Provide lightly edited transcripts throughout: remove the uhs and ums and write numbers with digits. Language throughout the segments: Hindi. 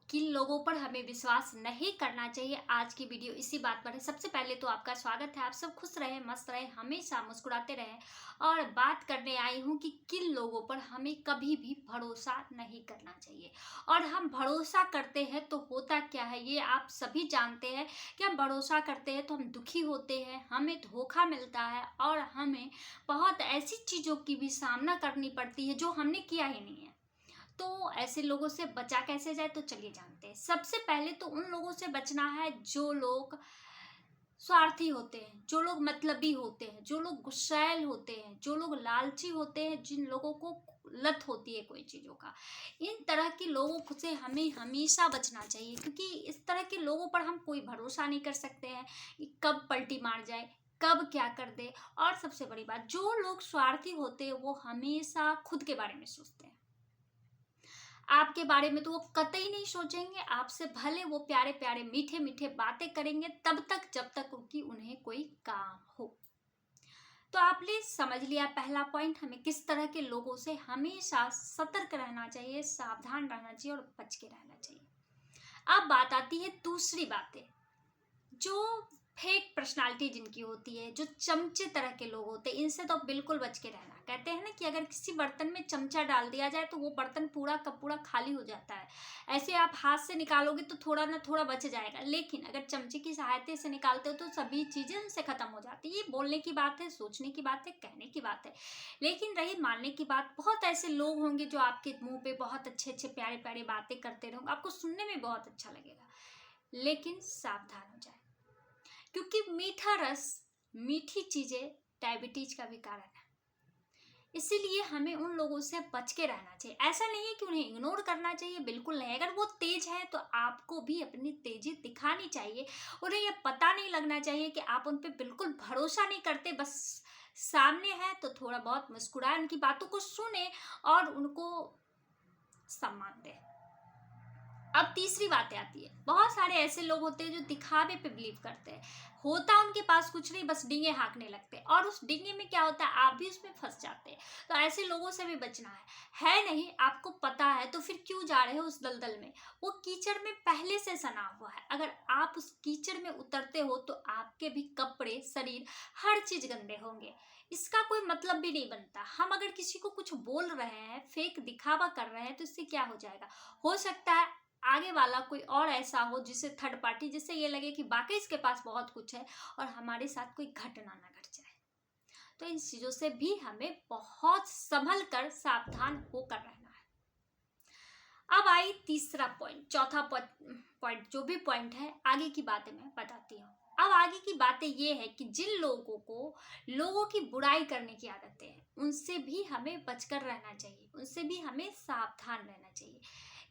किन लोगों पर हमें विश्वास नहीं करना चाहिए, आज की वीडियो इसी बात पर है। सबसे पहले तो आपका स्वागत है। आप सब खुश रहें, मस्त रहें, हमेशा मुस्कुराते रहें। और बात करने आई हूँ कि किन लोगों पर हमें कभी भी भरोसा नहीं करना चाहिए। और हम भरोसा करते हैं तो होता क्या है, ये आप सभी जानते हैं कि हम भरोसा करते हैं तो हम दुखी होते हैं, हमें धोखा मिलता है और हमें बहुत ऐसी चीज़ों की भी सामना करनी पड़ती है जो हमने किया ही नहीं है। तो ऐसे लोगों से बचा कैसे जाए, तो चलिए जानते हैं। सबसे पहले तो उन लोगों से बचना है जो लोग स्वार्थी होते हैं, जो लोग मतलबी होते हैं, जो लोग गुस्सैल होते हैं, जो लोग लालची होते हैं, जिन लोगों को लत होती है कोई चीज़ों का। इन तरह के लोगों से हमें हमेशा बचना चाहिए, क्योंकि इस तरह के लोगों पर हम कोई भरोसा नहीं कर सकते हैं कि कब पलटी मार जाए, कब क्या कर दे। और सबसे बड़ी बात, जो लोग स्वार्थी होते हैं वो हमेशा खुद के बारे में सोचते हैं। आपके बारे में तो वो कतई नहीं सोचेंगे। आपसे भले वो प्यारे प्यारे मीठे मीठे बातें करेंगे तब तक जब तक उनकी उन्हें कोई काम हो। तो आपने समझ लिया पहला पॉइंट, हमें किस तरह के लोगों से हमेशा सतर्क रहना चाहिए, सावधान रहना चाहिए और बच के रहना चाहिए। अब बात आती है दूसरी बातें, जो फेक पर्सनालिटी जिनकी होती है, जो चमचे तरह के लोग होते हैं, इनसे तो बिल्कुल बच के रहना। कहते हैं ना कि अगर किसी बर्तन में चमचा डाल दिया जाए तो वो बर्तन पूरा का पूरा खाली हो जाता है। ऐसे आप हाथ से निकालोगे तो थोड़ा ना थोड़ा बच जाएगा, लेकिन अगर चमचे की सहायता से निकालते हो तो सभी चीजें उनसे खत्म हो जाती है। ये बोलने की बात है, सोचने की बात है, कहने की बात है। लेकिन रही मानने की बात, बहुत ऐसे लोग होंगे जो आपके मुंह पे बहुत अच्छे अच्छे प्यारे प्यारे बातें करते रहोगे, आपको सुनने में बहुत अच्छा लगेगा, लेकिन सावधान हो जाए, क्योंकि मीठा रस, मीठी चीजें डायबिटीज का भी कारण है। इसीलिए हमें उन लोगों से बच के रहना चाहिए। ऐसा नहीं है कि उन्हें इग्नोर करना चाहिए, बिल्कुल नहीं। अगर वो तेज है तो आपको भी अपनी तेजी दिखानी चाहिए। उन्हें यह पता नहीं लगना चाहिए कि आप उन पे बिल्कुल भरोसा नहीं करते। बस सामने है तो थोड़ा बहुत मुस्कुराए, उनकी बातों को सुने और उनको सम्मान दें। अब तीसरी बात आती है, बहुत सारे ऐसे लोग होते हैं जो दिखावे पे बिलीव करते हैं। होता उनके पास कुछ नहीं, बस डींगे हाँकने लगते हैं, और उस डींगे में क्या होता है, आप भी उसमें फंस जाते हैं। तो ऐसे लोगों से भी बचना है नहीं, आपको पता है तो फिर क्यों जा रहे हो उस दलदल में। वो कीचड़ में पहले से सना हुआ है, अगर आप उस कीचड़ में उतरते हो तो आपके भी कपड़े, शरीर, हर चीज गंदे होंगे। इसका कोई मतलब भी नहीं बनता। हम अगर किसी को कुछ बोल रहे हैं, फेक दिखावा कर रहे हैं, तो इससे क्या हो जाएगा, हो सकता है आगे वाला कोई और ऐसा हो जिसे थर्ड पार्टी, जिससे ये लगे कि वाकई इसके पास बहुत कुछ है और हमारे साथ कोई घटना ना घट जाए। तो इन चीजों से भी हमें बहुत संभल कर, सावधान होकर रहना है। अब आई तीसरा पॉइंट, चौथा पॉइंट, जो भी पॉइंट है आगे की बातें मैं बताती हूँ। अब आगे की बातें ये है कि जिन लोगों को लोगों की बुराई करने की आदतें हैं, उनसे भी हमें बचकर रहना चाहिए, उनसे भी हमें सावधान रहना चाहिए।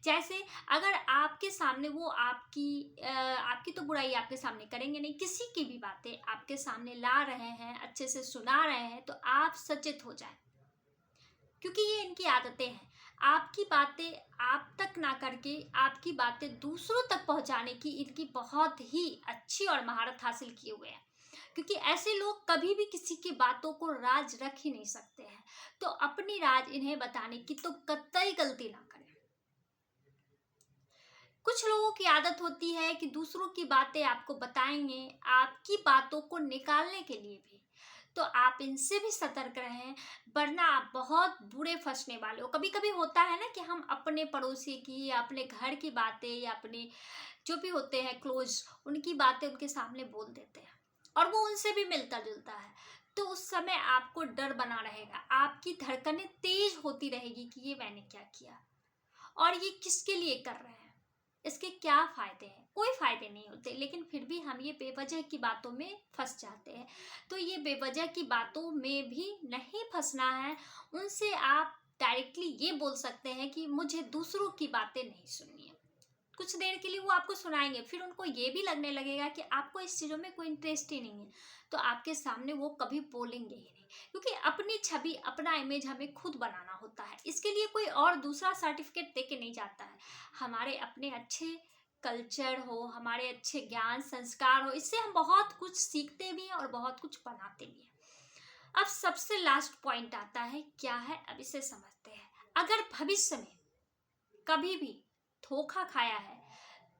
जैसे अगर आपके सामने वो आपकी तो बुराई आपके सामने करेंगे नहीं, किसी की भी बातें आपके सामने ला रहे हैं, अच्छे से सुना रहे हैं, तो आप सचेत हो जाएं, क्योंकि ये इनकी आदतें हैं। आपकी बातें आप तक ना करके आपकी बातें दूसरों तक पहुंचाने की इनकी बहुत ही अच्छी और महारत हासिल किए हुए हैं। क्योंकि ऐसे लोग कभी भी किसी की बातों को राज रख ही नहीं सकते हैं, तो अपनी राज इन्हें बताने की तो कतई गलती ना करें। कुछ लोगों की आदत होती है कि दूसरों की बातें आपको बताएंगे, आपकी बातों को निकालने के लिए भी। तो आप इनसे भी सतर्क रहें, वरना आप बहुत बुरे फंसने वाले हो। कभी कभी होता है ना कि हम अपने पड़ोसी की या अपने घर की बातें या अपने जो भी होते हैं क्लोज, उनकी बातें उनके सामने बोल देते हैं और वो उनसे भी मिलता जुलता है। तो उस समय आपको डर बना रहेगा, आपकी धड़कनें तेज होती रहेगी कि ये मैंने क्या किया और ये किसके लिए कर रहे हैं, इसके क्या फायदे हैं। कोई फायदे नहीं होते, लेकिन फिर भी हम ये बेवजह की बातों में फंस जाते हैं। तो ये बेवजह की बातों में भी नहीं फंसना है। उनसे आप डायरेक्टली ये बोल सकते हैं कि मुझे दूसरों की बातें नहीं सुननी है। कुछ देर के लिए वो आपको सुनाएंगे, फिर उनको ये भी लगने लगेगा कि आपको इस चीज़ों में कोई इंटरेस्ट ही नहीं है, तो आपके सामने वो कभी बोलेंगे ही नहीं। क्योंकि अपनी छवि, अपना इमेज हमें खुद बनाना होता है, इसके लिए कोई और दूसरा सर्टिफिकेट दे के नहीं जाता है। हमारे अपने अच्छे कल्चर हो, हमारे अच्छे ज्ञान संस्कार हो, इससे हम बहुत कुछ सीखते भी हैं और बहुत कुछ बनाते भी हैं। अब सबसे लास्ट पॉइंट आता है, क्या है, अब इसे समझते हैं। अगर भविष्य में कभी भी धोखा खाया है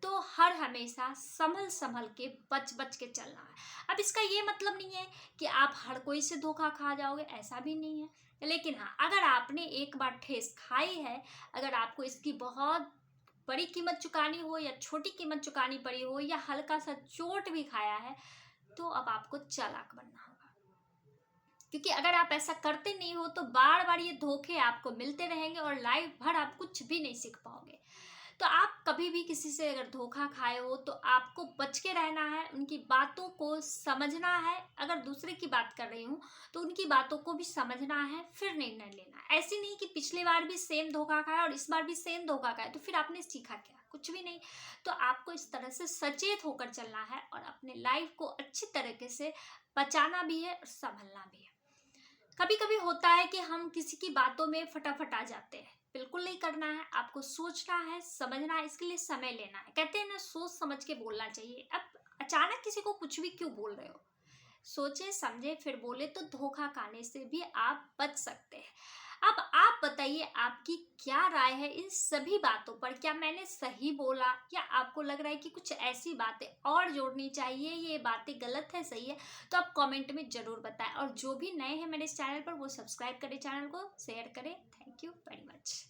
तो हर हमेशा संभल संभल के बच बच के चलना है। अब इसका ये मतलब नहीं है कि आप हर कोई से धोखा खा जाओगे, ऐसा भी नहीं है। लेकिन हाँ, अगर आपने एक बार ठेस खाई है, अगर आपको इसकी बहुत बड़ी कीमत चुकानी हो या छोटी कीमत चुकानी पड़ी हो या हल्का सा चोट भी खाया है, तो अब आपको चालाक बनना होगा। क्योंकि अगर आप ऐसा करते नहीं हो तो बार बार ये धोखे आपको मिलते रहेंगे और लाइफ भर आप कुछ भी नहीं सीख पाओगे। तो आप कभी भी किसी से अगर धोखा खाए हो तो आपको बच के रहना है, उनकी बातों को समझना है। अगर दूसरे की बात कर रही हूँ तो उनकी बातों को भी समझना है, फिर निर्णय लेना है। ऐसी नहीं कि पिछली बार भी सेम धोखा खाया और इस बार भी सेम धोखा खाया तो फिर आपने सीखा क्या? कुछ भी नहीं। तो आपको इस तरह से सचेत होकर चलना है और अपने लाइफ को अच्छी तरीके से बचाना भी है और संभलना भी है। कभी कभी होता है कि हम किसी की बातों में फटाफट आ जाते हैं, बिल्कुल नहीं करना है। आपको सोचना है, समझना है, इसके लिए समय लेना है। कहते हैं ना, सोच समझ के बोलना चाहिए। अब अचानक किसी को कुछ भी क्यों बोल रहे हो, सोचे समझे फिर बोले तो धोखा खाने से भी आप बच सकते हैं। अब आप बताइए, आपकी क्या राय है इन सभी बातों पर? क्या मैंने सही बोला या आपको लग रहा है कि कुछ ऐसी बातें और जोड़नी चाहिए, ये बातें गलत है सही है? तो आप कमेंट में जरूर बताएं। और जो भी नए हैं मेरे इस चैनल पर वो सब्सक्राइब करें, चैनल को शेयर करें। Thank you very much.